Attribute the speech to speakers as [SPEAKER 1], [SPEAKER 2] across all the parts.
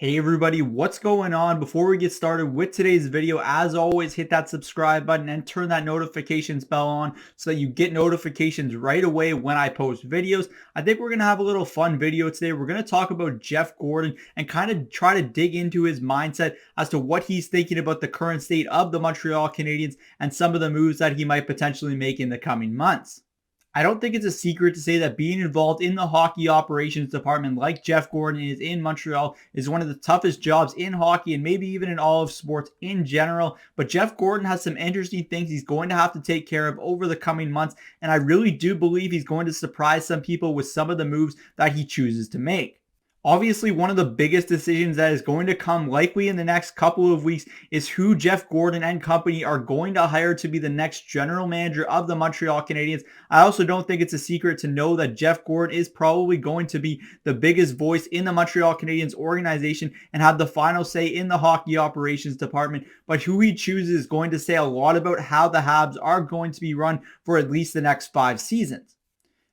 [SPEAKER 1] Hey everybody, what's going on? Before we get started with today's video, as always, hit that subscribe button and turn that notifications bell on so that you get notifications right away when I post videos. I think we're going to have a little fun video today. We're going to talk about Jeff Gorton and kind of try to dig into his mindset as to what he's thinking about the current state of the Montreal Canadiens and some of the moves that he might potentially make in the coming months. I don't think it's a secret to say that being involved in the hockey operations department like Jeff Gorton is in Montreal is one of the toughest jobs in hockey and maybe even in all of sports in general. But Jeff Gorton has some interesting things he's going to have to take care of over the coming months, and I really do believe he's going to surprise some people with some of the moves that he chooses to make. Obviously, one of the biggest decisions that is going to come likely in the next couple of weeks is who Jeff Gorton and company are going to hire to be the next general manager of the Montreal Canadiens. I also don't think it's a secret to know that Jeff Gorton is probably going to be the biggest voice in the Montreal Canadiens organization and have the final say in the hockey operations department. But who he chooses is going to say a lot about how the Habs are going to be run for at least the next 5 seasons.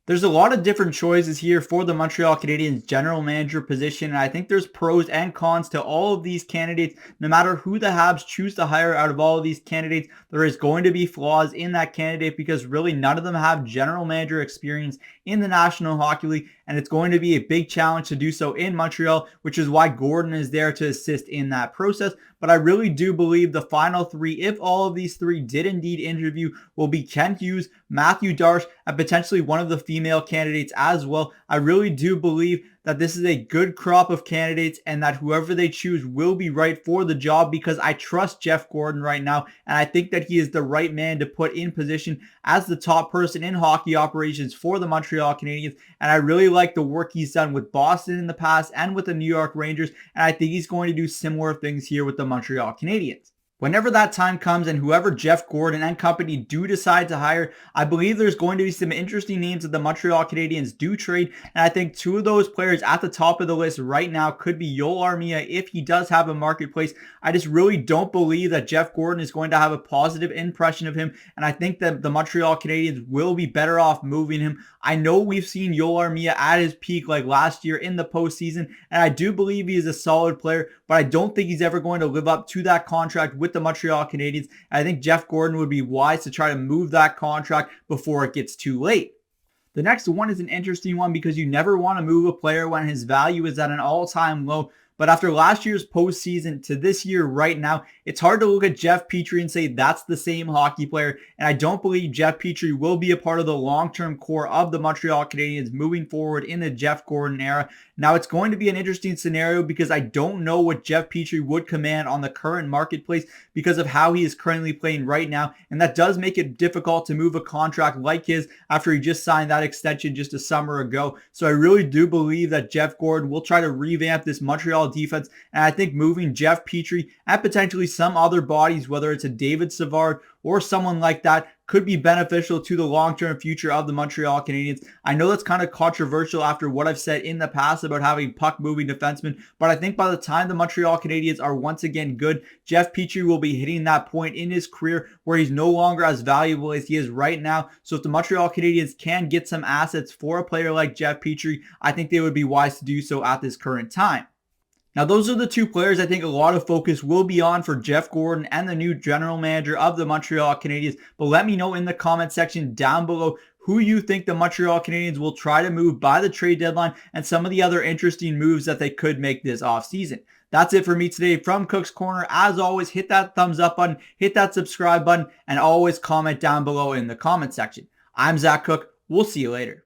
[SPEAKER 1] There's a lot of different choices here for the Montreal Canadiens general manager position, and I think there's pros and cons to all of these candidates. No matter who the Habs choose to hire out of all of these candidates, there is going to be flaws in that candidate because really none of them have general manager experience in the National Hockey League, and it's going to be a big challenge to do so in Montreal, which is why Gorton is there to assist in that process. But I really do believe the final 3, if all of these 3 did indeed interview, will be Kent Hughes, Matthew Darche, and potentially one of the female candidates as well. I really do believe that this is a good crop of candidates and that whoever they choose will be right for the job because I trust Jeff Gorton right now, and I think that he is the right man to put in position as the top person in hockey operations for the Montreal Canadiens. And I really like the work he's done with Boston in the past and with the New York Rangers, and I think he's going to do similar things here with the Montreal Canadiens. Whenever that time comes and whoever Jeff Gorton and company do decide to hire, I believe there's going to be some interesting names that the Montreal Canadiens do trade, and I think 2 of those players at the top of the list right now could be Yoel Armia if he does have a marketplace. I just really don't believe that Jeff Gorton is going to have a positive impression of him, and I think that the Montreal Canadiens will be better off moving him. I know we've seen Yoel Armia at his peak like last year in the postseason, and I do believe he is a solid player, but I don't think he's ever going to live up to that contract with the Montreal Canadiens. I think Jeff Gorton would be wise to try to move that contract before it gets too late. The next one is an interesting one because you never want to move a player when his value is at an all-time low. But after last year's postseason to this year right now, it's hard to look at Jeff Petrie and say that's the same hockey player. And I don't believe Jeff Petrie will be a part of the long-term core of the Montreal Canadiens moving forward in the Jeff Gorton era. Now, it's going to be an interesting scenario because I don't know what Jeff Petrie would command on the current marketplace because of how he is currently playing right now. And that does make it difficult to move a contract like his after he just signed that extension just a summer ago. So I really do believe that Jeff Gorton will try to revamp this Montreal defense, and I think moving Jeff Petrie and potentially some other bodies, whether it's a David Savard or someone like that, could be beneficial to the long-term future of the Montreal Canadiens. I know that's kind of controversial after what I've said in the past about having puck-moving defensemen, but I think by the time the Montreal Canadiens are once again good, Jeff Petrie will be hitting that point in his career where he's no longer as valuable as he is right now. So if the Montreal Canadiens can get some assets for a player like Jeff Petrie, I think they would be wise to do so at this current time. Now, those are the 2 players I think a lot of focus will be on for Jeff Gorton and the new general manager of the Montreal Canadiens. But let me know in the comment section down below who you think the Montreal Canadiens will try to move by the trade deadline and some of the other interesting moves that they could make this offseason. That's it for me today from Cook's Corner. As always, hit that thumbs up button, hit that subscribe button, and always comment down below in the comment section. I'm Zach Cook. We'll see you later.